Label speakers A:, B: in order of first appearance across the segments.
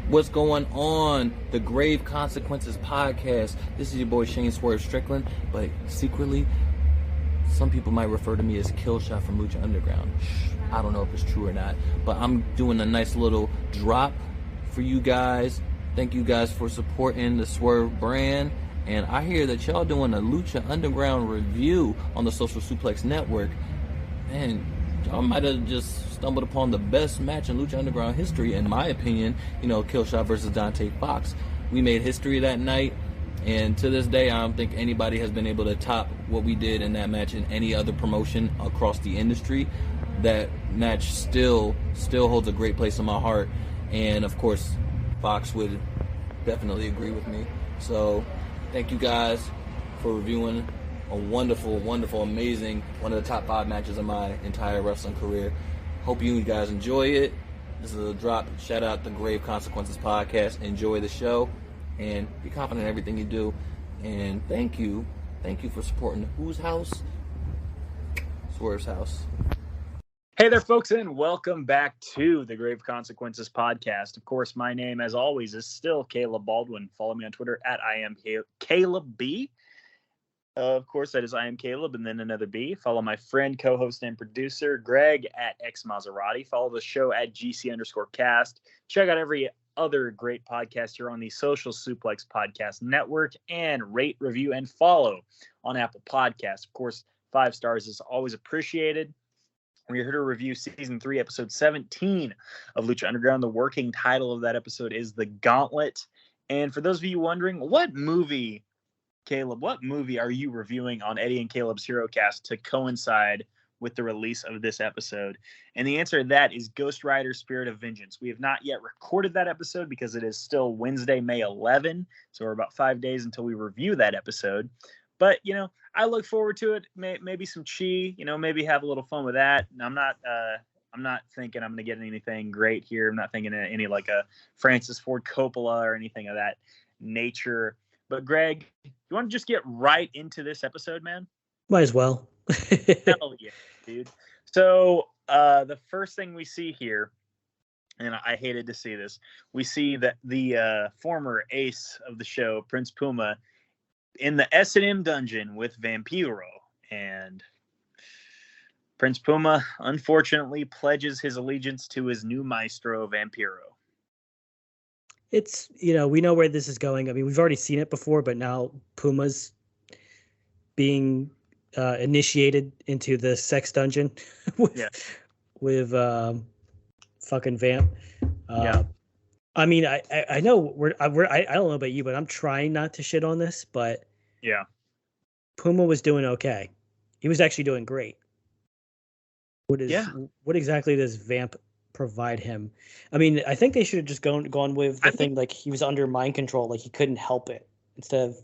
A: What's going on? The Grave Consequences podcast. This is your boy Shane Swerve Strickland, but secretly, some people might refer to me as Killshot from Lucha Underground. I don't know if it's true or not, but I'm doing a nice little drop for you guys. Thank you guys for supporting the Swerve brand. And I hear that y'all doing a Lucha Underground review on the Social Suplex Network. Man, y'all might have just stumbled upon the best match in Lucha Underground history, in my opinion. Killshot versus Dante Fox. We made history that night, and to this day, I don't think anybody has been able to top what we did in that match in any other promotion across the industry. That match still holds a great place in my heart, and of course, Fox would definitely agree with me. So, thank you guys for reviewing a wonderful, amazing, one of the top 5 matches of my entire wrestling career. Hope you guys enjoy it. This is a drop. Shout out the Grave Consequences podcast. Enjoy the show and be confident in everything you do. And thank you for supporting whose house? Swerve's house.
B: Hey there, folks, and welcome back to the Grave Consequences podcast. Of course, my name, as always, is still Caleb Baldwin. Follow me on Twitter at I am Caleb B. Of course, that is I am Caleb, and then another B. Follow my friend, co-host, and producer, Greg, at X Maserati. Follow the show at GC_cast. Check out every other great podcast here on the Social Suplex Podcast Network, and rate, review, and follow on Apple Podcasts. Of course, 5 stars is always appreciated. We're here to review Season 3, Episode 17 of Lucha Underground. The working title of that episode is The Gauntlet. And for those of you wondering, what movie are you reviewing on Eddie and Caleb's HeroCast to coincide with the release of this episode? And the answer to that is Ghost Rider Spirit of Vengeance. We have not yet recorded that episode because it is still Wednesday, May 11. So we're about 5 days until we review that episode. But, I look forward to it. Maybe some chi, maybe have a little fun with that. And I'm not thinking I'm going to get anything great here. I'm not thinking any like a Francis Ford Coppola or anything of that nature. But Greg, you want to just get right into this episode, man?
C: Might as well.
B: Hell yeah, dude. So the first thing we see here, and I hated to see this, we see that the former ace of the show, Prince Puma, in the S&M dungeon with Vampiro. And Prince Puma, unfortunately, pledges his allegiance to his new maestro, Vampiro.
C: It's, we know where this is going. I mean, we've already seen it before, but now Puma's being initiated into the sex dungeon with fucking Vamp.
B: Yeah.
C: I mean, I know I don't know about you, but I'm trying not to shit on this, but
B: yeah,
C: Puma was doing okay. He was actually doing great. What exactly does Vamp provide him? I mean, I think they should have just gone with the thing like he was under mind control, like he couldn't help it, instead of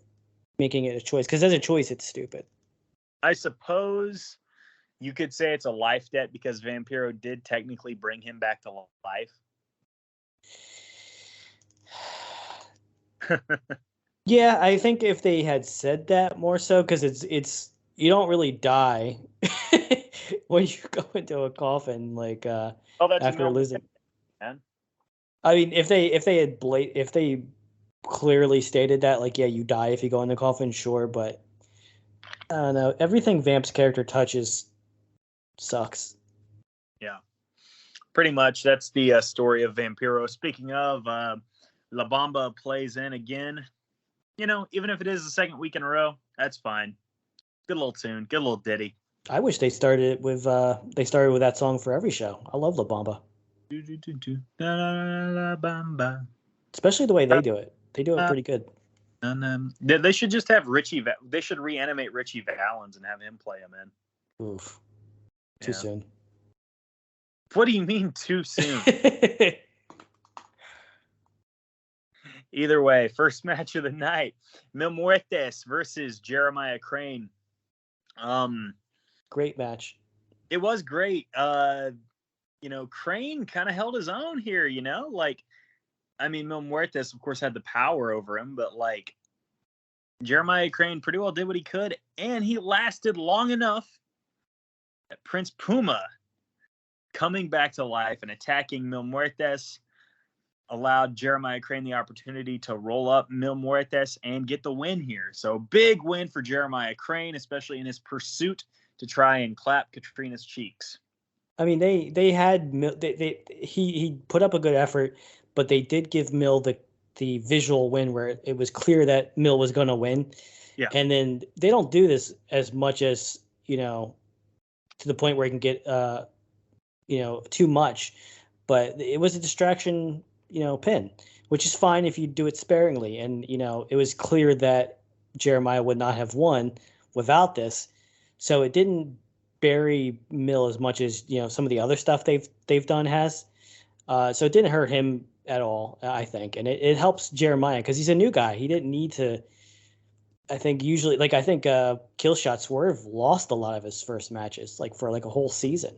C: making it a choice. Because as a choice, it's stupid.
B: I suppose you could say it's a life debt because Vampiro did technically bring him back to life.
C: Yeah, I think if they had said that more so, because it's you don't really die when you go into a coffin after losing. Man. I mean, if they clearly stated that, like, yeah, you die if you go in the coffin, sure, but I don't know. Everything Vamp's character touches sucks.
B: Yeah, pretty much. That's the story of Vampiro. Speaking of, La Bamba plays in again. Even if it is the second week in a row, that's fine. Good little tune, good little ditty.
C: I wish they started with that song for every show. I love La Bamba.
B: La Bamba.
C: Especially the way they do it. They do it pretty good.
B: They should just have Richie. They should reanimate Richie Valens and have him play him in.
C: Oof. Too soon.
B: What do you mean too soon? Either way, first match of the night, Mil Muertes versus Jeremiah Crane.
C: Great match.
B: It was great. Crane kind of held his own here, Mil Muertes, of course, had the power over him, but Jeremiah Crane pretty well did what he could, and he lasted long enough that Prince Puma coming back to life and attacking Mil Muertes allowed Jeremiah Crane the opportunity to roll up Mil Muertes and get the win here. So big win for Jeremiah Crane, especially in his pursuit to try and clap Katrina's cheeks.
C: I mean, they had he put up a good effort, but they did give Mil the visual win where it was clear that Mil was going to win.
B: Yeah.
C: And then they don't do this as much as, to the point where it can get too much, but it was a distraction, pin, which is fine if you do it sparingly. And, it was clear that Jeremiah would not have won without this. So it didn't bury Mil as much as, some of the other stuff they've done has. So it didn't hurt him at all, I think. And it helps Jeremiah because he's a new guy. He didn't need to, I think usually, Killshot Swerve lost a lot of his first matches, for a whole season.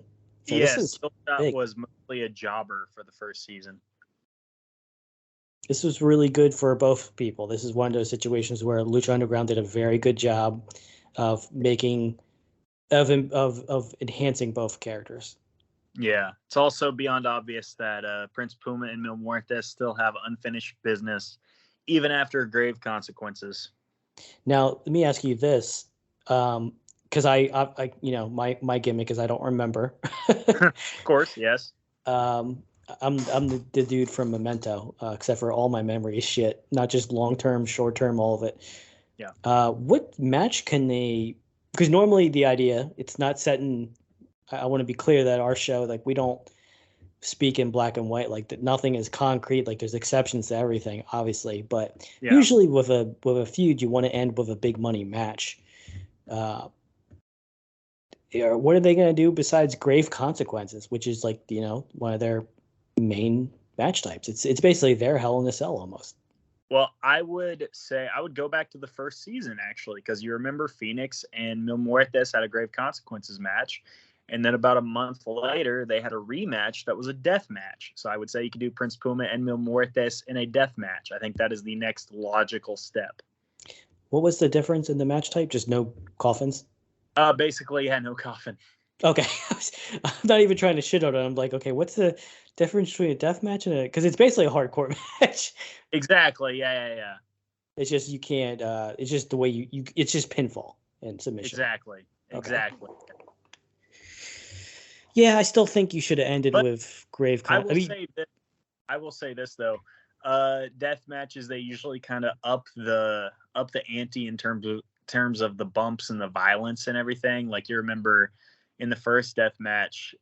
C: So
B: yes, Killshot was mostly a jobber for the first season.
C: This was really good for both people. This is one of those situations where Lucha Underground did a very good job of enhancing both characters.
B: Yeah, it's also beyond obvious that Prince Puma and Mil Muertes still have unfinished business, even after grave consequences. Now,
C: let me ask you this, because my gimmick is I don't remember.
B: Of course, yes.
C: I'm the dude from Memento, except for all my memory is shit, not just long term, short term, all of it.
B: Yeah.
C: What match can they? Because normally the idea, it's not set in. I want to be clear that our show, we don't speak in black and white, that nothing is concrete. There's exceptions to everything, obviously, but usually with a feud, you want to end with a big money match. What are they going to do besides grave consequences, which is one of their main match types? It's basically their Hell in a Cell almost.
B: Well, I would say I would go back to the first season, actually, because you remember Phoenix and Mil Muertes had a grave consequences match. And then about a month later, they had a rematch that was a death match. So I would say you could do Prince Puma and Mil Muertes in a death match. I think that is the next logical step.
C: What was the difference in the match type? Just no coffins?
B: Basically, yeah, no coffin.
C: Okay. I'm not even trying to shit on it. I'm like, okay, what's the difference between a death match and because it's basically a hardcore match.
B: Exactly. Yeah.
C: It's just you can't. It's just the way you. It's just pinfall and submission.
B: Exactly.
C: Okay.
B: Exactly.
C: Yeah, I still think you should have ended with grave.
B: I will say this though. Death matches, they usually kind of up the ante in terms of the bumps and the violence and everything. Like you remember in the first death match,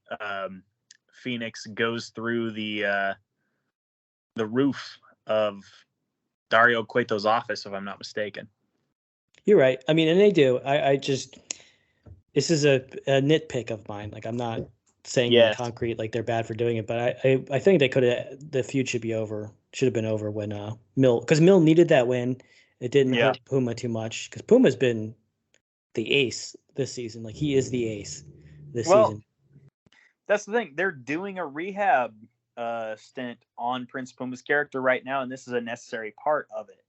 B: Phoenix goes through the roof of Dario Cueto's office, if I'm not mistaken.
C: You're right. I mean, and they do. I just, this is a nitpick of mine. I'm not saying in concrete they're bad for doing it, but I think they could have, the feud should have been over when Mil, because Mil needed that win. It didn't hurt Puma too much because Puma's been the ace this season. He is the ace this season.
B: That's the thing. They're doing a rehab stint on Prince Puma's character right now, and this is a necessary part of it.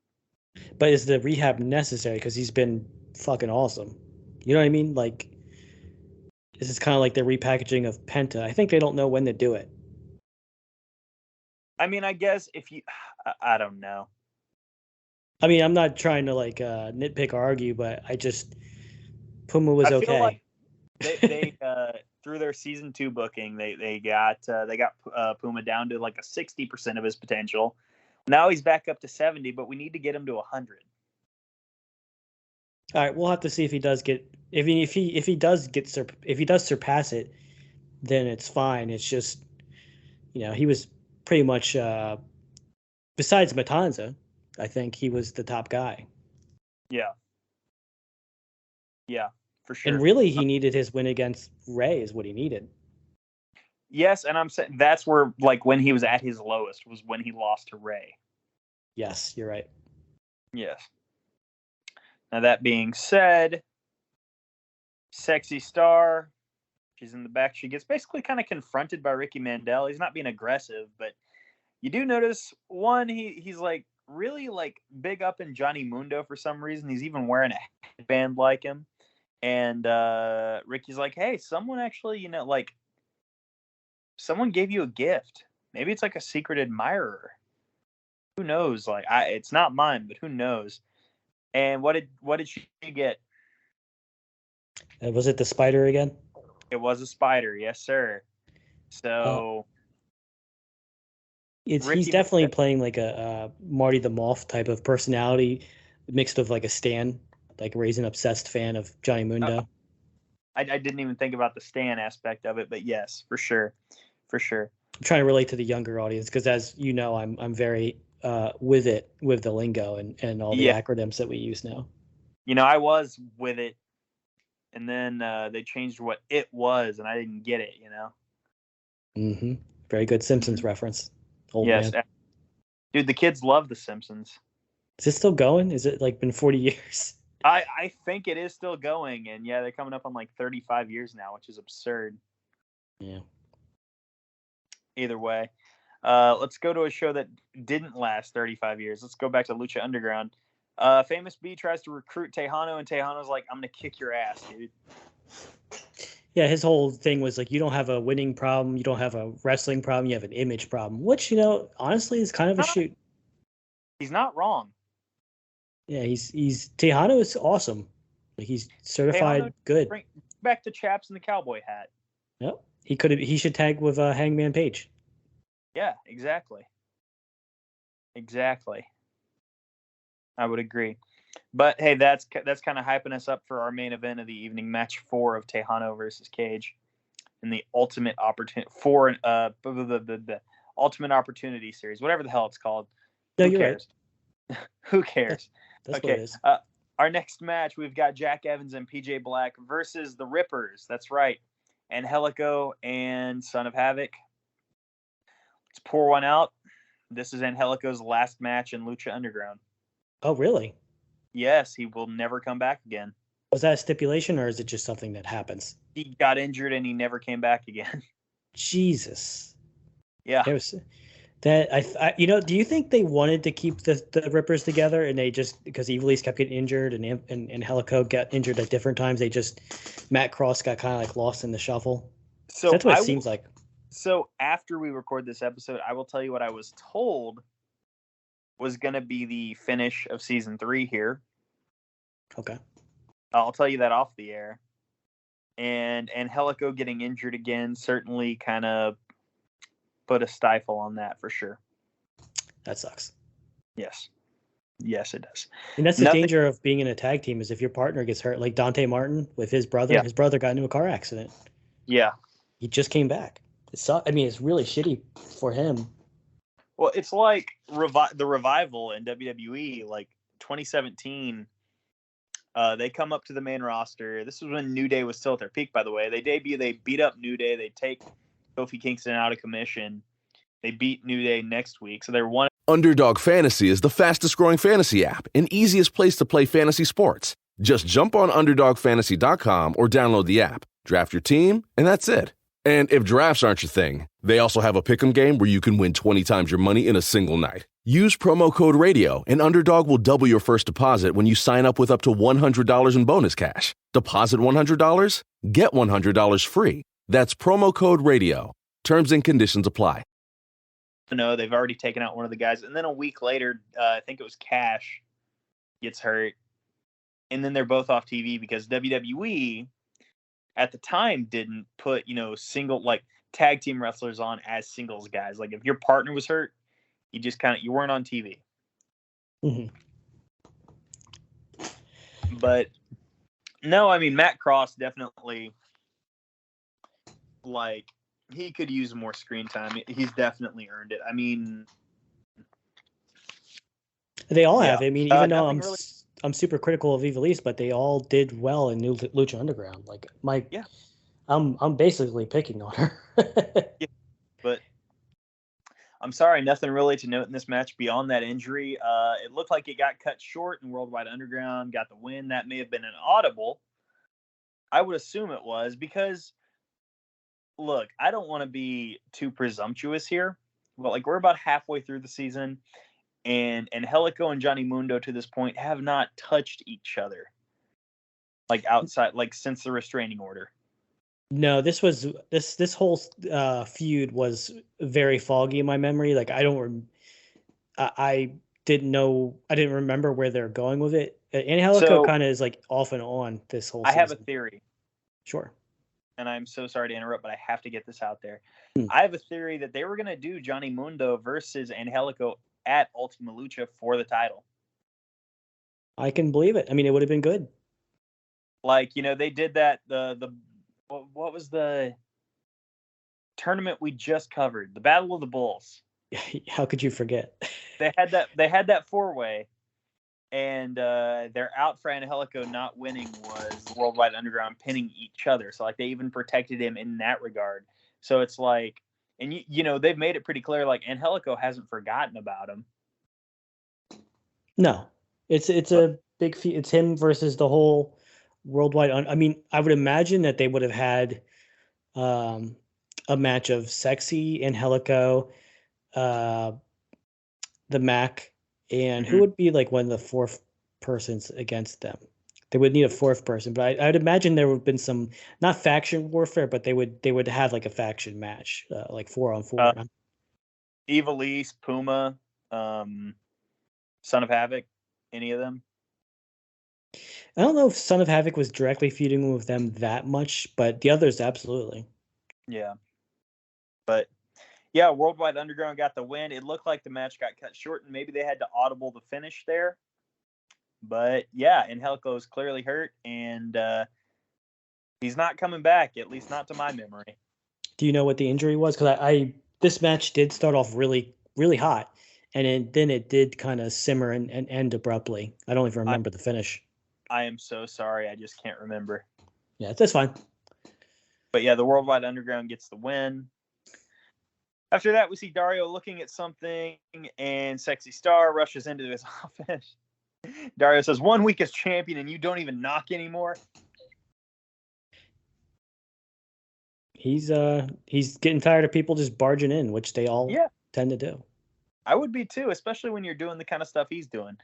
C: But is the rehab necessary? Because he's been fucking awesome. You know what I mean? This is kind of like the repackaging of Penta. I think they don't know when to do it.
B: I mean, I guess I don't know.
C: I mean, I'm not trying to nitpick or argue, but Puma was okay.
B: Feel like they through their season 2 booking, they got Puma down to 60% of his potential. Now he's back up to 70, but we need to get him to 100.
C: All right, we'll have to see if he does get. If he does surpass it, then it's fine. It's just, he was pretty much besides Matanza, I think he was the top guy.
B: Yeah, for sure.
C: And really, he needed his win against Ray is what he needed.
B: Yes, and I'm saying that's where when he was at his lowest was when he lost to Ray.
C: Yes, you're right.
B: Yes. Now that being said, Sexy Star, she's in the back. She gets basically kind of confronted by Ricky Mandel. He's not being aggressive, but you do notice he's really big up in Johnny Mundo for some reason. He's even wearing a headband like him. And Ricky's like, hey, someone actually, someone gave you a gift. Maybe it's a secret admirer. who knows? Like, it's not mine, but who knows? And what did she get?
C: Was it the spider again?
B: It was a spider, yes, sir. So
C: he's definitely playing like a Marty the Moth type of personality, mixed with like a Stan, like raising obsessed fan of Johnny Mundo.
B: I didn't even think about the Stan aspect of it, but yes, for sure.
C: I'm trying to relate to the younger audience because, as you know, I'm very with the lingo and all the acronyms that we use now.
B: I was with it, and then they changed what it was, and I didn't get it.
C: Mm-hmm. Very good Simpsons reference. Old
B: yes,
C: man.
B: Dude, the kids love The Simpsons.
C: Is it still going? Is it like been 40 years?
B: I think it is still going, and yeah, they're coming up on like 35 years now, which is absurd.
C: Yeah.
B: Either way, let's go to a show that didn't last 35 years. Let's go back to Lucha Underground. Famous B tries to recruit Tejano, and Tejano's like, "I'm gonna kick your ass, dude."
C: Yeah, his whole thing was like, you don't have a winning problem, you don't have a wrestling problem, you have an image problem, which, honestly is kind of a shoot.
B: He's not wrong.
C: Yeah, he's Tejano is awesome. Like, he's certified
B: Tejano,
C: good.
B: Bring back the chaps and the cowboy hat.
C: Yep. He should tag with Hangman Page.
B: Yeah, exactly. I would agree. But hey, that's kind of hyping us up for our main event of the evening, match 4 of Tejano versus Cage, in the Ultimate Opportunity the Ultimate Opportunity Series, whatever the hell it's called.
C: No, you're right.
B: Who cares?
C: That's okay. What it is.
B: Our next match, we've got Jack Evans and PJ Black versus the Rippers. That's right. Angelico and Son of Havoc. Let's pour one out. This is Angelico's last match in Lucha Underground.
C: Oh, really?
B: Yes, he will never come back again.
C: Was that a stipulation, or is it just something that happens?
B: He got injured and he never came back again.
C: Jesus.
B: Yeah.
C: There was that. Do you think they wanted to keep the Rippers together, and they just, because Evilise kept getting injured and Angelico got injured at different times, Matt Cross got kind of like lost in the shuffle? So that's what it seems like.
B: So after we record this episode, I will tell you what I was told was going to be the finish of season 3 here.
C: Okay.
B: I'll tell you that off the air. And Angelico getting injured again certainly kind of put a stifle on that for sure.
C: That sucks.
B: Yes. Yes, it does.
C: And that's the danger of being in a tag team, is if your partner gets hurt, like Dante Martin with his brother. Yeah. His brother got into a car accident.
B: Yeah.
C: He just came back. It's really shitty for him.
B: Well, it's like the revival in WWE, like 2017. They come up to the main roster. This was when New Day was still at their peak, by the way. They debut, they beat up New Day. They take Kofi Kingston out of commission. They beat New Day next week. So they're one.
D: Underdog Fantasy is the fastest growing fantasy app and easiest place to play fantasy sports. Just jump on UnderdogFantasy.com or download the app, draft your team, and that's it. And if drafts aren't your thing, they also have a pick'em game where you can win 20 times your money in a single night. Use promo code RADIO, and Underdog will double your first deposit when you sign up with up to $100 in bonus cash. Deposit $100, get $100 free. That's promo code RADIO. Terms and conditions apply.
B: No, they've already taken out one of the guys. And then a week later, I think it was Cash gets hurt. And then they're both off TV because WWE at the time didn't put, single, like, tag team wrestlers on as singles guys. Like, if your partner was hurt, you weren't on TV.
C: Mm-hmm.
B: But no, I mean, Matt Cross definitely, like, he could use more screen time. He's definitely earned it. I mean,
C: they all have. I mean, even though I'm super critical of Evilise, but they all did well in New Lucha Underground. Like, I'm basically picking on her.
B: Yeah, but I'm sorry, nothing really to note in this match beyond that injury. It looked like it got cut short, and Worldwide Underground got the win. That may have been an audible. I would assume it was, because, look, I don't want to be too presumptuous here, but, like, we're about halfway through the season, and Angelico and Johnny Mundo to this point have not touched each other, like, outside, like, since the restraining order.
C: No, this whole feud was very foggy in my memory. Like, I didn't remember where they're going with it. Angelico kind of is like off and on this whole season.
B: I have a theory.
C: Sure.
B: And I'm so sorry to interrupt, but I have to get this out there. I have a theory that they were going to do Johnny Mundo versus Angelico at Ultima Lucha for the title.
C: I can believe it. I mean, it would have been good.
B: Like, they did that. What was the tournament we just covered? The Battle of the Bulls.
C: How could you forget?
B: They had that 4-way, and their out for Angelico not winning was the Worldwide Underground pinning each other. So like they even protected him in that regard. So it's like, and they've made it pretty clear, like Angelico hasn't forgotten about him.
C: No, it's a big feat. It's him versus the whole Worldwide. I mean, I would imagine that they would have had a match of Sexy, Angelico, the Mac, and who would be like one of the fourth persons against them? They would need a fourth person, but I'd imagine there would have been some, not faction warfare, but they would have like a faction match, like 4-on-4.
B: Evilise, Puma, Son of Havoc, any of them?
C: I don't know if Son of Havoc was directly feuding with them that much, but the others absolutely.
B: Yeah. But yeah, Worldwide Underground got the win. It looked like the match got cut short, and maybe they had to audible the finish there. But yeah, Angelico is clearly hurt, and he's not coming back, at least not to my memory.
C: Do you know what the injury was? Because this match did start off really, really hot, and then it did kind of simmer and end abruptly. I don't even remember the finish.
B: I am so sorry. I just can't remember.
C: Yeah, that's fine.
B: But yeah, the Worldwide Underground gets the win. After that, we see Dario looking at something, and Sexy Star rushes into his office. Dario says, 1 week as champion, and you don't even knock anymore.
C: He's getting tired of people just barging in, which they all tend to do.
B: I would be too, especially when you're doing the kind of stuff he's doing.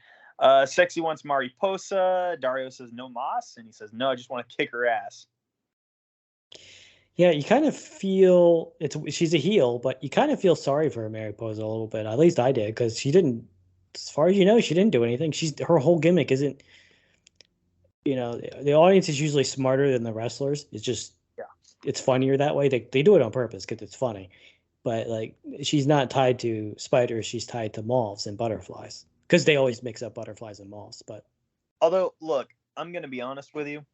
B: Sexy wants Mariposa. Dario says, no mas. And he says, no, I just want to kick her ass.
C: Yeah, you kind of feel she's a heel, but you kind of feel sorry for Mariposa a little bit. At least I did, because she didn't, as far as you know, she didn't do anything. Her whole gimmick isn't, the audience is usually smarter than the wrestlers. It's just, it's funnier that way. They do it on purpose because it's funny. But like, she's not tied to spiders. She's tied to moths and butterflies, because they always mix up butterflies and moths. But
B: although, look, I'm going to be honest with you.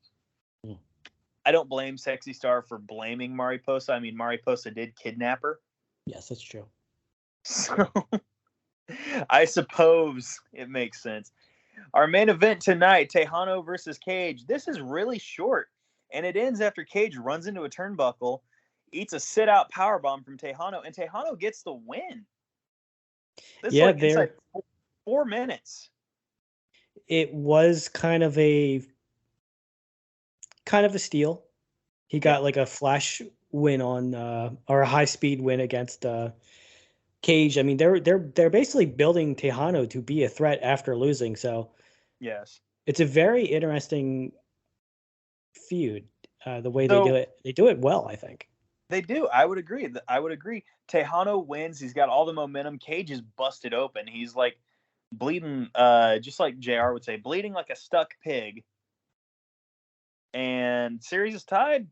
B: I don't blame Sexy Star for blaming Mariposa. I mean, Mariposa did kidnap her.
C: Yes, that's true.
B: So I suppose it makes sense. Our main event tonight, Tejano versus Cage. This is really short, and it ends after Cage runs into a turnbuckle, eats a sit-out powerbomb from Tejano, and Tejano gets the win. This is like inside 4 minutes.
C: It was kind of a steal. He got like a flash win on or a high speed win against Cage. I mean, they're basically building Tejano to be a threat after losing. So
B: yes,
C: it's a very interesting feud. The way they do it well, I think.
B: They do. I would agree. Tejano wins. He's got all the momentum. Cage is busted open. He's like bleeding, just like JR would say, bleeding like a stuck pig. And series is tied.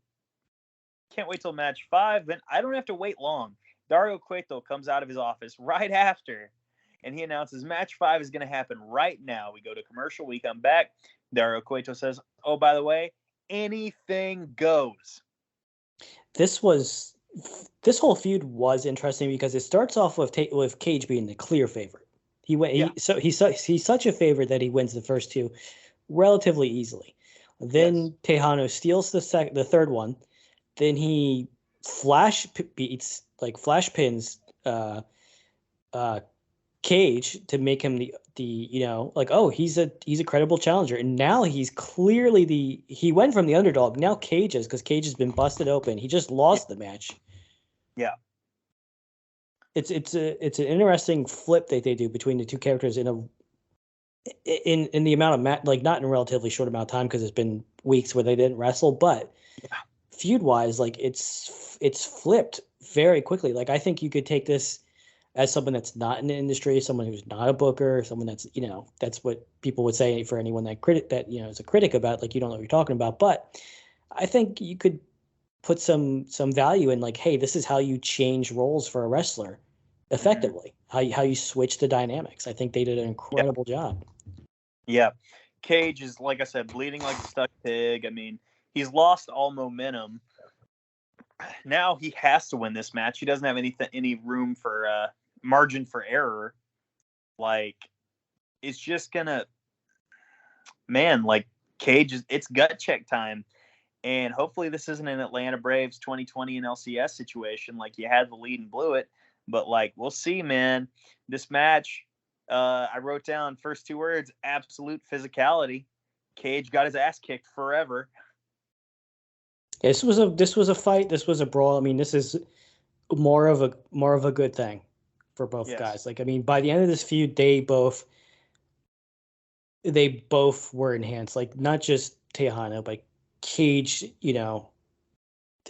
B: Can't wait till match 5. Then I don't have to wait long. Dario Cueto comes out of his office right after, and he announces match 5 is going to happen right now. We go to commercial. We come back. Dario Cueto says, oh, by the way, anything goes.
C: This whole feud was interesting because it starts off with Cage being the clear favorite. He's such a favorite that he wins the first 2 relatively easily. Then Tejano steals the third one. Then he flash pins Cage to make him he's a credible challenger. And now he's clearly he went from the underdog. Now Cage is, because Cage has been busted open. He just lost the match.
B: Yeah.
C: It's an interesting flip that they do between the two characters in the amount of not in a relatively short amount of time, because it's been weeks where they didn't wrestle, but feud wise, like it's flipped very quickly. Like I think you could take this as someone that's not in the industry, someone who's not a booker, someone that's, that's what people would say for anyone that is a critic about, like, you don't know what you're talking about. But I think you could put some value in, like, hey, this is how you change roles for a wrestler effectively, how you switch the dynamics. I think they did an incredible job.
B: Yeah. Cage is, like I said, bleeding like a stuck pig. I mean, he's lost all momentum. Now he has to win this match. He doesn't have any room for margin for error. Like, it's just gonna, man, like, Cage it's gut check time. And hopefully this isn't an Atlanta Braves 2020 and LCS situation. Like, you had the lead and blew it. But, like, we'll see, man. This match, I wrote down first two words: absolute physicality. Cage got his ass kicked forever.
C: This was a fight. This was a brawl. I mean, this is more of a good thing for both guys. Like, I mean, by the end of this feud, they both were enhanced. Like, not just Tejano, but Cage.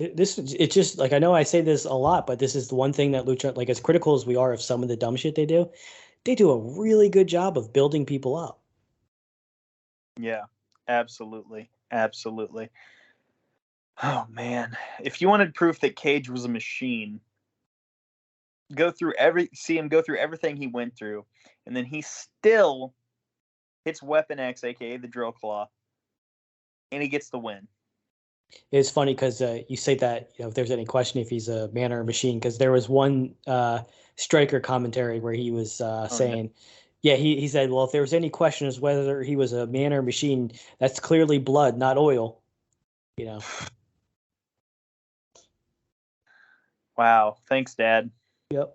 C: It's just like, I know I say this a lot, but this is the one thing that Lucha, like, as critical as we are of some of the dumb shit they do a really good job of building people up.
B: Yeah, absolutely. Absolutely. Oh, man. If you wanted proof that Cage was a machine, see him go through everything he went through, and then he still hits Weapon X, aka the Drill Claw, and he gets the win.
C: It's funny because you say that, if there's any question if he's a man or a machine, because there was one Striker commentary where he was saying, he said, well, if there was any question as whether he was a man or a machine, that's clearly blood, not oil.
B: Wow. Thanks, Dad.
C: Yep.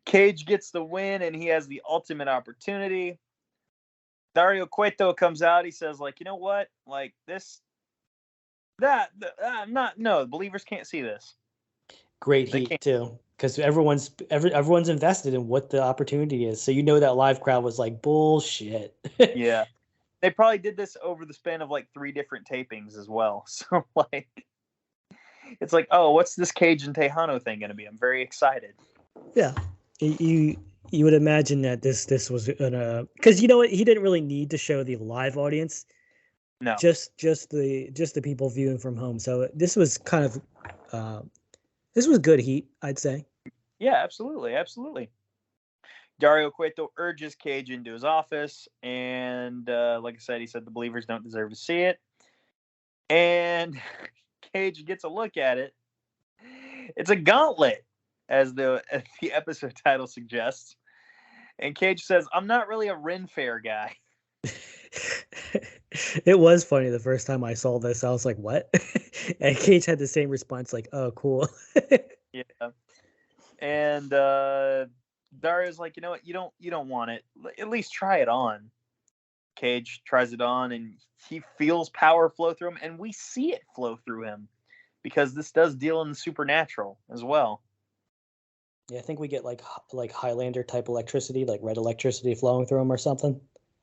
B: Cage gets the win, and he has the ultimate opportunity. Dario Cueto comes out. He says, like, you know what? Like, the believers can't see this.
C: Great heat too, because everyone's invested in what the opportunity is. So that live crowd was like, bullshit.
B: Yeah. They probably did this over the span of like 3 different tapings as well. So, like, it's like, oh, what's this Cage and Tejano thing going to be? I'm very excited.
C: Yeah. You would imagine that this was gonna, because you know what, he didn't really need to show the live audience.
B: No.
C: Just the people viewing from home. So this was kind of this was good heat, I'd say.
B: Yeah, absolutely, absolutely. Dario Cueto urges Cage into his office, and like I said, he said the believers don't deserve to see it. And Cage gets a look at it. It's a gauntlet, as the episode title suggests. And Cage says, I'm not really a Ren Fair guy.
C: It was funny the first time I saw this. I was like, what? And Cage had the same response, like, oh, cool.
B: Yeah. And Dario's like, you know what? You don't want it. At least try it on. Cage tries it on, and he feels power flow through him, and we see it flow through him, because this does deal in the supernatural as well.
C: Yeah, I think we get like Highlander type electricity, like red electricity flowing through him or something.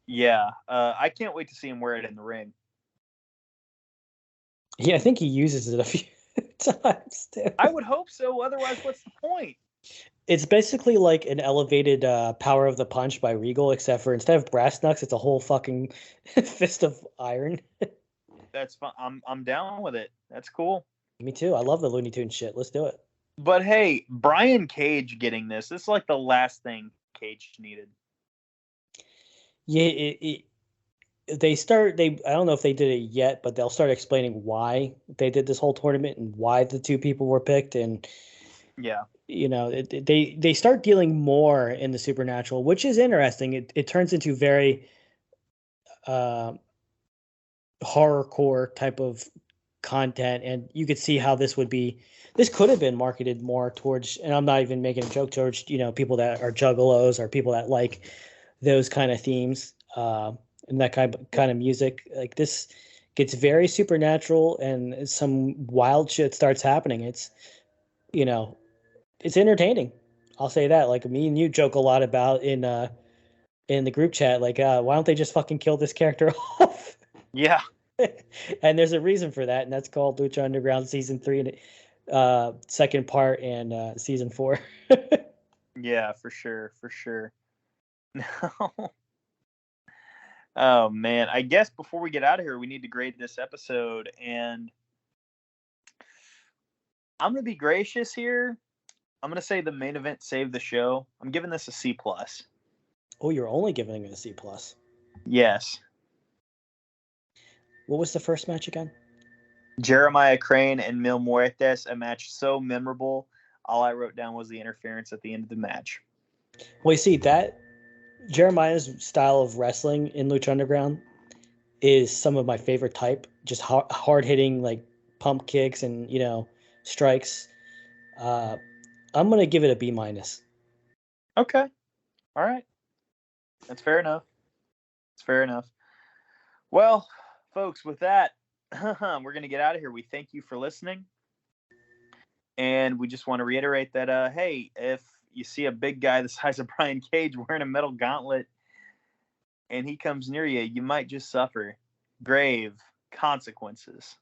B: Yeah, I can't wait to see him wear it in the ring.
C: Yeah, I think he uses it a few times too.
B: I would hope so. Otherwise, what's the point?
C: It's basically like an elevated Power of the Punch by Regal, except for instead of brass knucks, it's a whole fucking fist of iron.
B: That's fun. I'm down with it. That's cool.
C: Me too. I love the Looney Tunes shit. Let's do it.
B: But hey, Brian Cage getting this is like the last thing Cage needed.
C: Yeah, I don't know if they did it yet, but they'll start explaining why they did this whole tournament and why the 2 people were picked. And
B: yeah,
C: they start dealing more in the supernatural, which is interesting. It turns into very horrorcore type of content, and you could see how this could have been marketed more towards, and I'm not even making a joke, towards people that are juggalos or people that like those kind of themes and that kind of music. Like, this gets very supernatural, and some wild shit starts happening. It's it's entertaining. I'll say that. Like, me and you joke a lot about in the group chat, like, why don't they just fucking kill this character off?
B: Yeah.
C: And there's a reason for that, and that's called Lucha Underground Season 3. second part and season 4.
B: Yeah, for sure. Oh man, I guess before we get out of here, we need to grade this episode, and I'm gonna be gracious here. I'm gonna say the main event saved the show. I'm giving this a C+.
C: Oh, you're only giving it a C+.
B: Yes.
C: What was the first match again?
B: Jeremiah Crane and Mil Muertes, a match so memorable. All I wrote down was the interference at the end of the match.
C: Well, you see, that Jeremiah's style of wrestling in Lucha Underground is some of my favorite type. Just hard-hitting, like, pump kicks and, strikes. I'm going to give it a B-.
B: Okay. All right. That's fair enough. Well, folks, with that, we're going to get out of here. We thank you for listening. And we just want to reiterate that, hey, if you see a big guy the size of Brian Cage wearing a metal gauntlet and he comes near you, you might just suffer grave consequences.